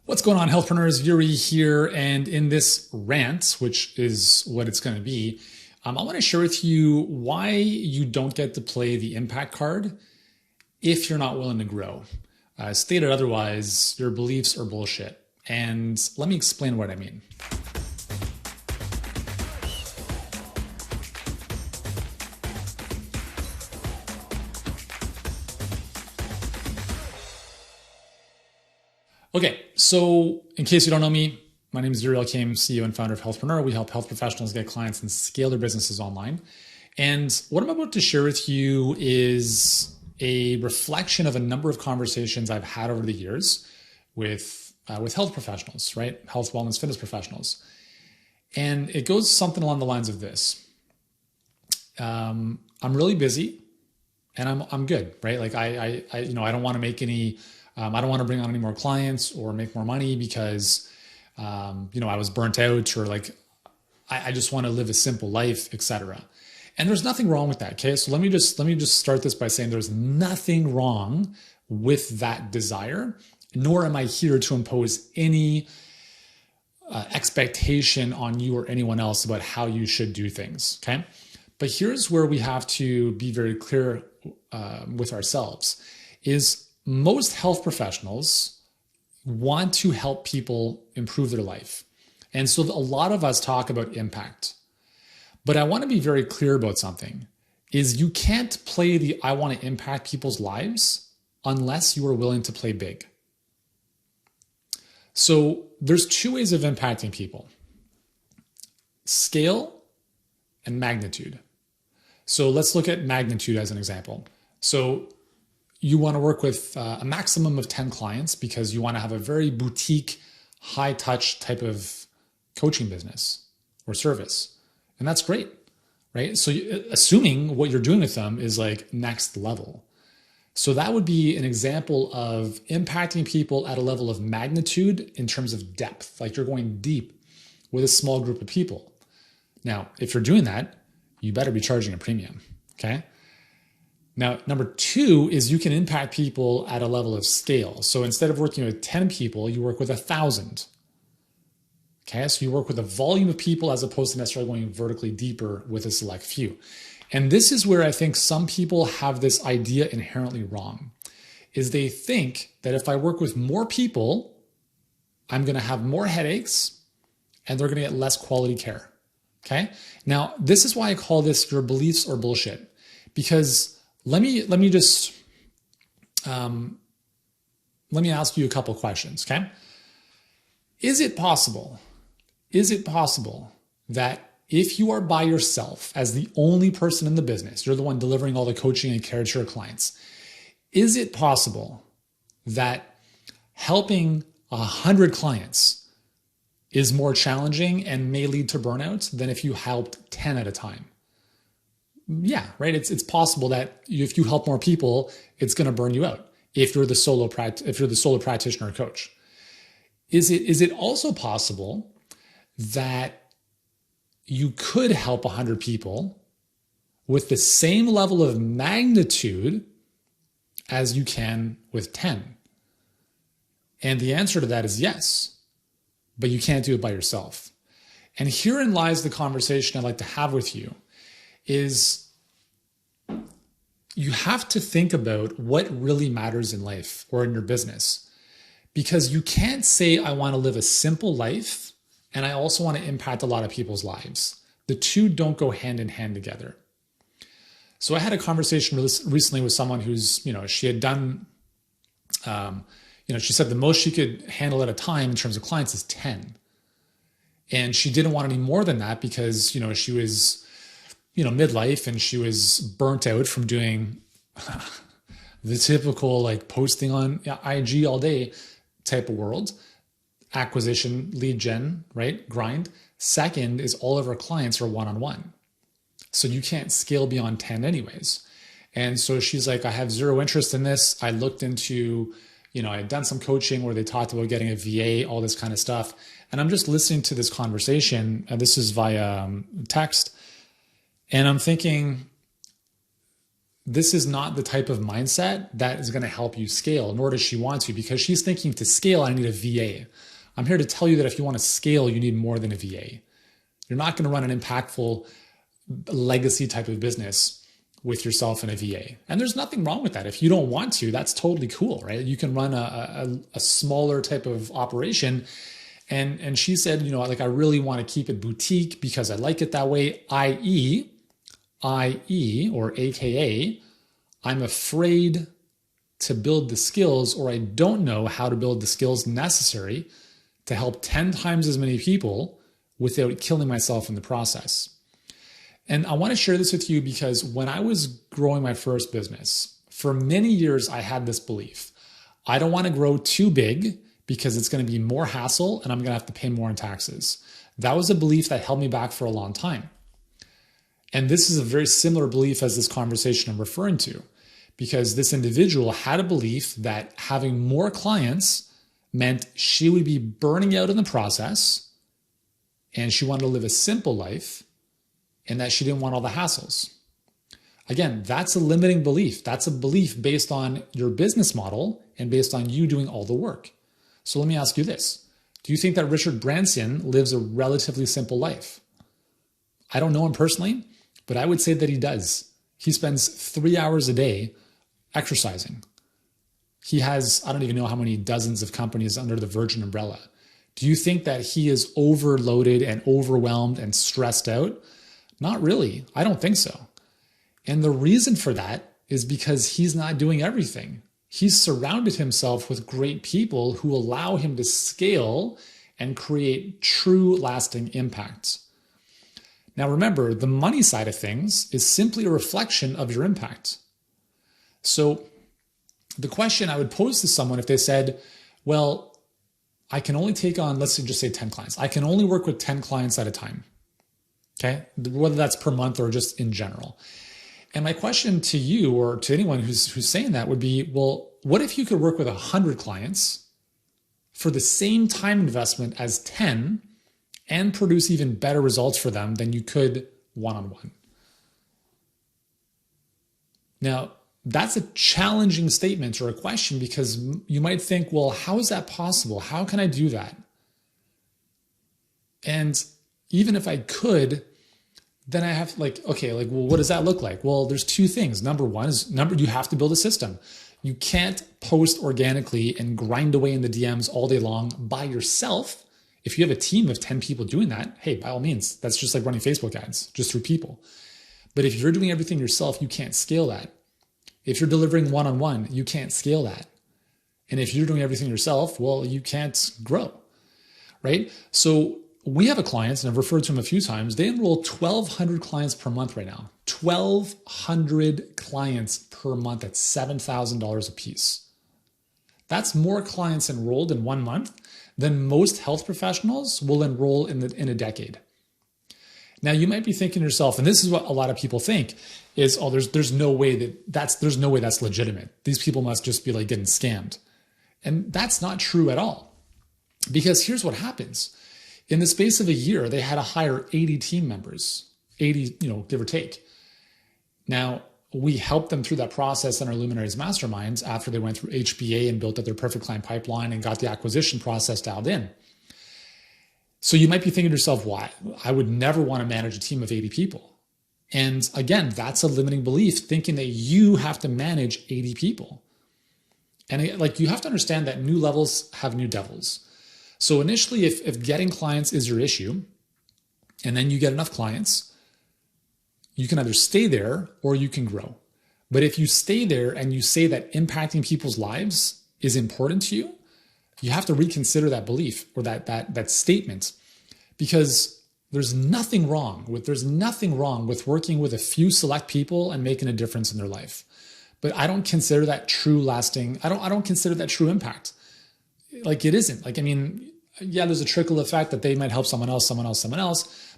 What's going on, Healthpreneurs? Yuri here, and in this rant, which is what it's going to be, I want to share with you why you don't get to play the impact card if you're not willing to grow. Stated otherwise, your beliefs are bullshit. And let me explain what I mean. Okay, so in case you don't know me, my name is Yuri Elkaim, CEO and founder of Healthpreneur. We help health professionals get clients and scale their businesses online. And what I'm about to share with you is a reflection of a number of conversations I've had over the years with health professionals, right? Health, wellness, fitness professionals. And it goes something along the lines of this. I'm really busy and I'm good, right? Like I don't want to make any I don't want to bring on any more clients or make more money because, I was burnt out, or like, I just want to live a simple life, etc. And there's nothing wrong with that. Okay. So let me just start this by saying there's nothing wrong with that desire, nor am I here to impose any expectation on you or anyone else about how you should do things. Okay. But here's where we have to be very clear with ourselves is most health professionals want to help people improve their life. And so a lot of us talk about impact. But I want to be very clear about something, is you can't play the I want to impact people's lives unless you are willing to play big. So there's two ways of impacting people: scale and magnitude. So let's look at magnitude as an example. So you want to work with a maximum of 10 clients because you want to have a very boutique, high touch type of coaching business or service. And that's great, right? So assuming what you're doing with them is like next level. So that would be an example of impacting people at a level of magnitude in terms of depth, like you're going deep with a small group of people. Now, if you're doing that, you better be charging a premium, okay? Now, number two is you can impact people at a level of scale. So instead of working with 10 people, you work with 1,000. Okay, so you work with a volume of people as opposed to necessarily going vertically deeper with a select few. And this is where I think some people have this idea inherently wrong, is they think that if I work with more people, I'm going to have more headaches and they're going to get less quality care. Okay, now this is why I call this your beliefs are bullshit, because let me ask you a couple questions, okay? Is it possible that if you are by yourself as the only person in the business, you're the one delivering all the coaching and care to your clients, is it possible that helping 100 clients is more challenging and may lead to burnout than if you helped 10 at a time? Yeah, right. It's possible that if you help more people, it's going to burn you out. If you're the solo practitioner or coach, is it also possible that you could help 100 people with the same level of magnitude as you can with 10? And the answer to that is yes, but you can't do it by yourself. And herein lies the conversation I'd like to have with you. Is you have to think about what really matters in life or in your business, because you can't say, I want to live a simple life and I also want to impact a lot of people's lives. The two don't go hand in hand together. So I had a conversation recently with someone who's, she had done, she said the most she could handle at a time in terms of clients is 10. And she didn't want any more than that because, she was midlife and she was burnt out from doing the typical like posting on IG all day type of world, acquisition, lead gen, right? Grind. Second is all of our clients are one-on-one. So you can't scale beyond 10 anyways. And so she's like, I have zero interest in this. I looked into, I had done some coaching where they talked about getting a VA, all this kind of stuff. And I'm just listening to this conversation. And this is via text. And I'm thinking, this is not the type of mindset that is going to help you scale, nor does she want to, because she's thinking to scale, I need a VA. I'm here to tell you that if you want to scale, you need more than a VA. You're not going to run an impactful legacy type of business with yourself and a VA. And there's nothing wrong with that. If you don't want to, that's totally cool, right? You can run a smaller type of operation. And she said, you know, like, I really want to keep it boutique because I like it that way, i.e., or AKA, I'm afraid to build the skills, or I don't know how to build the skills necessary to help 10 times as many people without killing myself in the process. And I want to share this with you because when I was growing my first business, for many years, I had this belief. I don't want to grow too big because it's going to be more hassle and I'm going to have to pay more in taxes. That was a belief that held me back for a long time. And this is a very similar belief as this conversation I'm referring to, because this individual had a belief that having more clients meant she would be burning out in the process, and she wanted to live a simple life, and that she didn't want all the hassles. Again, that's a limiting belief. That's a belief based on your business model and based on you doing all the work. So let me ask you this. Do you think that Richard Branson lives a relatively simple life? I don't know him personally, but I would say that he does. He spends 3 hours a day exercising. He has, I don't even know how many dozens of companies under the Virgin umbrella. Do you think that he is overloaded and overwhelmed and stressed out? Not really. I don't think so. And the reason for that is because he's not doing everything. He's surrounded himself with great people who allow him to scale and create true lasting impacts. Now remember, the money side of things is simply a reflection of your impact. So the question I would pose to someone if they said, well, I can only take on, let's just say 10 clients. I can only work with 10 clients at a time. Okay, whether that's per month or just in general. And my question to you or to anyone who's saying that would be, well, what if you could work with 100 clients for the same time investment as 10 and produce even better results for them than you could one-on-one? Now, that's a challenging statement or a question because you might think, well, how is that possible? How can I do that? And even if I could, then I have well, what does that look like? Well, there's two things. Number one is you have to build a system. You can't post organically and grind away in the DMs all day long by yourself. If you have a team of 10 people doing that, hey, by all means, that's just like running Facebook ads, just through people. But if you're doing everything yourself, you can't scale that. If you're delivering one-on-one, you can't scale that. And if you're doing everything yourself, well, you can't grow, right? So we have a client, and I've referred to him a few times. They enroll 1,200 clients per month right now. 1,200 clients per month at $7,000 a piece. That's more clients enrolled in 1 month than most health professionals will enroll in a decade. Now you might be thinking to yourself, and this is what a lot of people think, is, oh, there's no way that's legitimate. These people must just be like getting scammed. And that's not true at all. Because here's what happens. In the space of a year, they had to hire 80 team members, 80, give or take. Now, we helped them through that process in our Luminaries Masterminds after they went through HBA and built up their perfect client pipeline and got the acquisition process dialed in. So you might be thinking to yourself, why? I would never want to manage a team of 80 people. And again, that's a limiting belief, thinking that you have to manage 80 people. And you have to understand that new levels have new devils. So initially, if getting clients is your issue, and then you get enough clients, you can either stay there or you can grow. But if you stay there and you say that impacting people's lives is important to you, you have to reconsider that belief or that statement, because there's nothing wrong with working with a few select people and making a difference in their life. But I don't consider that true lasting. I don't consider that true impact. Like it isn't. Yeah, there's a trickle effect that they might help someone else.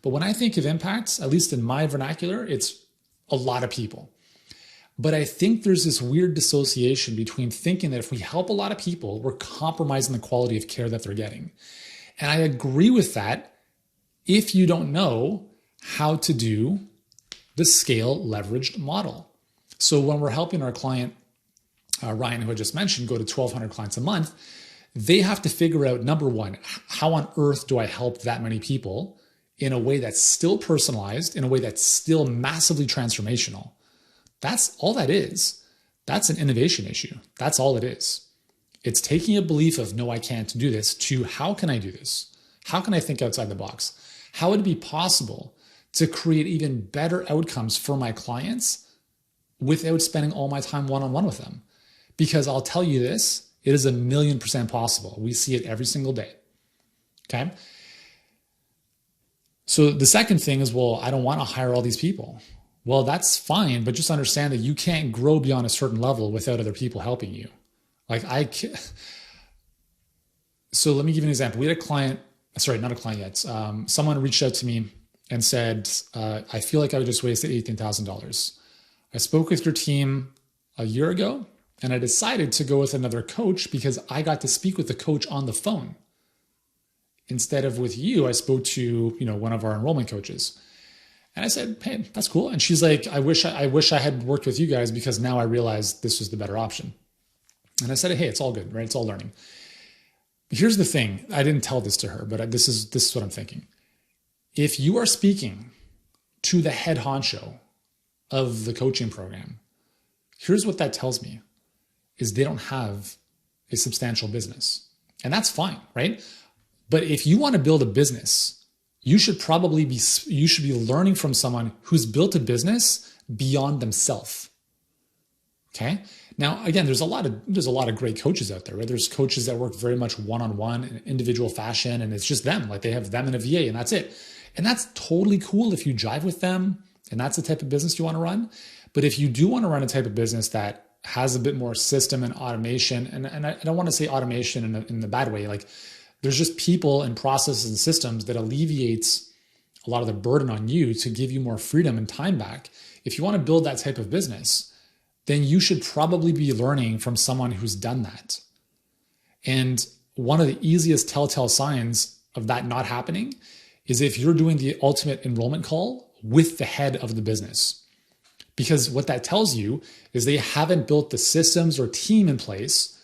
But when I think of impacts, at least in my vernacular, it's a lot of people. But I think there's this weird dissociation between thinking that if we help a lot of people, we're compromising the quality of care that they're getting. And I agree with that if you don't know how to do the scale leveraged model. So when we're helping our client, Ryan, who I just mentioned, go to 1,200 clients a month, they have to figure out, number one, how on earth do I help that many people in a way that's still personalized, in a way that's still massively transformational? That's all that is. That's an innovation issue. That's all it is. It's taking a belief of, no, I can't do this, to how can I do this? How can I think outside the box? How would it be possible to create even better outcomes for my clients without spending all my time one-on-one with them? Because I'll tell you this, it is 1,000,000% possible. We see it every single day. Okay. So the second thing is, well, I don't want to hire all these people. Well, that's fine, but just understand that you can't grow beyond a certain level without other people helping you. Like so let me give you an example. We had a client, sorry, not a client yet. Someone reached out to me and said, I feel like I just wasted $18,000. I spoke with your team a year ago and I decided to go with another coach because I got to speak with the coach on the phone. Instead of with you, I spoke to, one of our enrollment coaches. And I said, hey, that's cool. And she's like, I wish I had worked with you guys because now I realized this was the better option. And I said, hey, it's all good, right? It's all learning. Here's the thing. I didn't tell this to her, but this is what I'm thinking. If you are speaking to the head honcho of the coaching program, here's what that tells me, is they don't have a substantial business. And that's fine, right? But if you want to build a business, you should be learning from someone who's built a business beyond themselves. Okay. Now, again, there's a lot of great coaches out there, right? There's coaches that work very much one-on-one in individual fashion, and it's just them. Like they have them and a VA, and that's it. And that's totally cool if you jive with them, and that's the type of business you want to run. But if you do want to run a type of business that has a bit more system and automation, and I don't want to say automation in the bad way, like there's just people and processes and systems that alleviates a lot of the burden on you to give you more freedom and time back. If you want to build that type of business, then you should probably be learning from someone who's done that. And one of the easiest telltale signs of that not happening is if you're doing the ultimate enrollment call with the head of the business. Because what that tells you is they haven't built the systems or team in place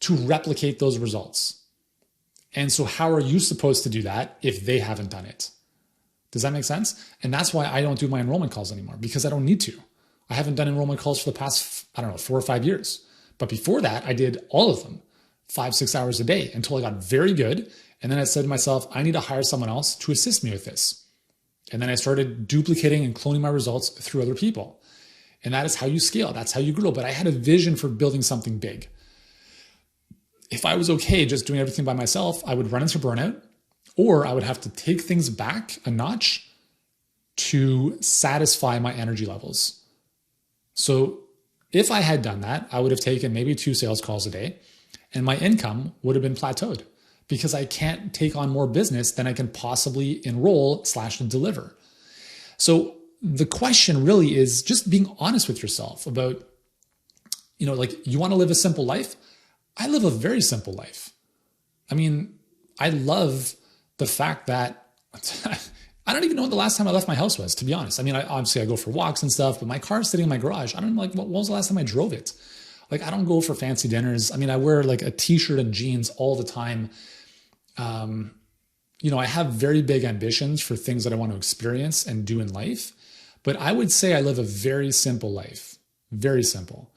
to replicate those results. And so how are you supposed to do that if they haven't done it? Does that make sense? And that's why I don't do my enrollment calls anymore, because I don't need to. I haven't done enrollment calls for the past, 4 or 5 years. But before that, I did all of them 5-6 hours a day until I got very good. And then I said to myself, I need to hire someone else to assist me with this. And then I started duplicating and cloning my results through other people. And that is how you scale. That's how you grow. But I had a vision for building something big. If I was okay just doing everything by myself, I would run into burnout, or I would have to take things back a notch to satisfy my energy levels. So if I had done that, I would have taken maybe 2 sales calls a day and my income would have been plateaued because I can't take on more business than I can possibly enroll/deliver. So the question really is just being honest with yourself about, like you want to live a simple life. I live a very simple life. I mean, I love the fact that I don't even know when the last time I left my house was, to be honest. I mean, obviously I go for walks and stuff, but my car's sitting in my garage. I don't know, when was the last time I drove it? Like, I don't go for fancy dinners. I mean, I wear like a t-shirt and jeans all the time. I have very big ambitions for things that I want to experience and do in life, but I would say I live a very simple life, very simple.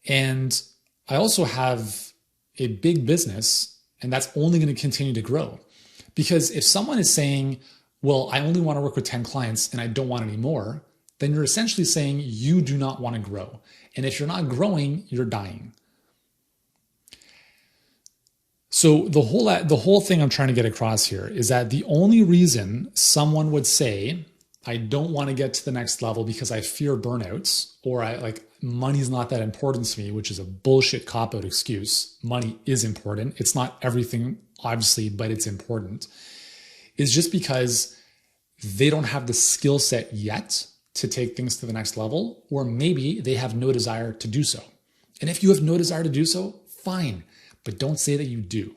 And I also have a big business, and that's only going to continue to grow. Because if someone is saying, well, I only want to work with 10 clients and I don't want any more, then you're essentially saying you do not want to grow. And if you're not growing, you're dying. So the whole thing I'm trying to get across here is that the only reason someone would say, I don't want to get to the next level because I fear burnouts, or money's not that important to me, which is a bullshit cop-out excuse. Money is important. It's not everything, obviously, but it's important. Is just because they don't have the skill set yet to take things to the next level, or maybe they have no desire to do so. And if you have no desire to do so, fine, but don't say that you do.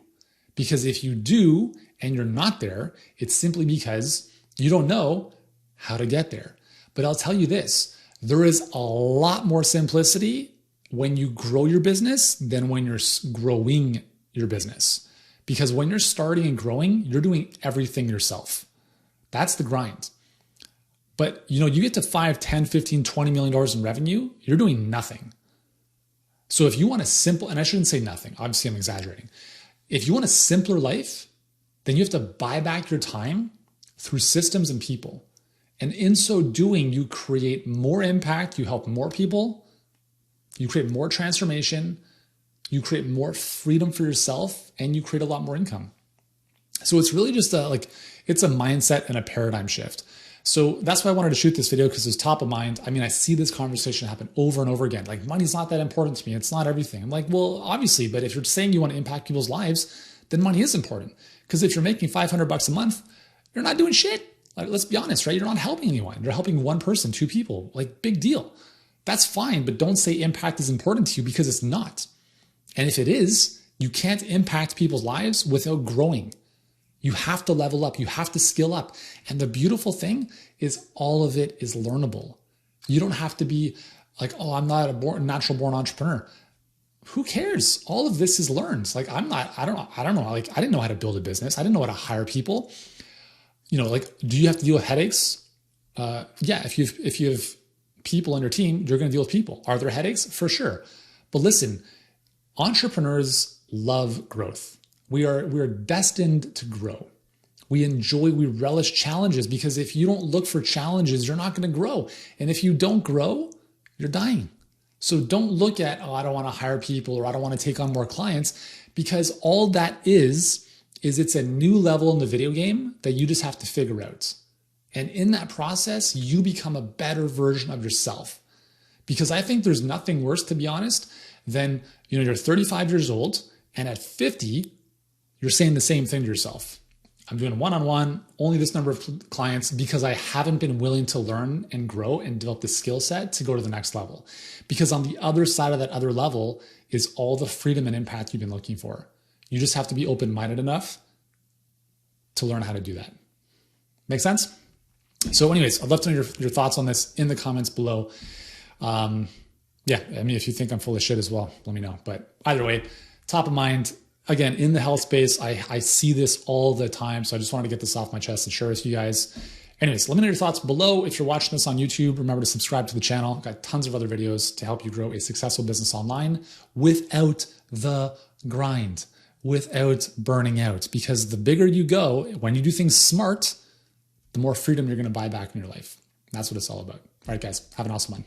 Because if you do and you're not there, it's simply because you don't know how to get there. But I'll tell you this, There is a lot more simplicity when you grow your business than when you're growing your business. Because when you're starting and growing, you're doing everything yourself. That's the grind. But you get to 5, 10, 15, $20 million in revenue, you're doing nothing. So if you want a simple, and I shouldn't say nothing, obviously I'm exaggerating. If you want a simpler life, then you have to buy back your time through systems and people. And in so doing, you create more impact, you help more people, you create more transformation, you create more freedom for yourself, and you create a lot more income. So it's really just it's a mindset and a paradigm shift. So that's why I wanted to shoot this video, because it's top of mind. I mean, I see this conversation happen over and over again. Like, money's not that important to me. It's not everything. I'm like, well, obviously, but if you're saying you want to impact people's lives, then money is important. Because if you're making $500 a month, you're not doing shit. Like, let's be honest, right? You're not helping anyone. You're helping one person, 2 people. Like, big deal. That's fine, but don't say impact is important to you, because it's not. And if it is, you can't impact people's lives without growing. You have to level up. You have to skill up. And the beautiful thing is all of it is learnable. You don't have to be like, oh, I'm not a natural born entrepreneur. Who cares? All of this is learned. Like, I don't know. Like, I didn't know how to build a business. I didn't know how to hire people. Like, do you have to deal with headaches? Yeah. If you have people on your team, you're going to deal with people. Are there headaches? For sure. But listen, entrepreneurs love growth. We are destined to grow. We relish challenges, because if you don't look for challenges, you're not going to grow. And if you don't grow, you're dying. So don't look at, oh, I don't want to hire people, or I don't want to take on more clients, because all that is it's a new level in the video game that you just have to figure out. And in that process, you become a better version of yourself. Because I think there's nothing worse, to be honest, than, you're 35 years old, and at 50, you're saying the same thing to yourself. I'm doing a one-on-one, only this number of clients, because I haven't been willing to learn and grow and develop the skill set to go to the next level. Because on the other side of that other level is all the freedom and impact you've been looking for. You just have to be open-minded enough to learn how to do that. Make sense? So anyways, I'd love to know your thoughts on this in the comments below. Yeah, I mean, if you think I'm full of shit as well, let me know. But either way, top of mind. Again, in the health space, I see this all the time. So I just wanted to get this off my chest and share with you guys. Anyways, let me know your thoughts below. If you're watching this on YouTube, remember to subscribe to the channel. I've got tons of other videos to help you grow a successful business online without the grind, without burning out. Because the bigger you go, when you do things smart, the more freedom you're going to buy back in your life. That's what it's all about. All right, guys, have an awesome one.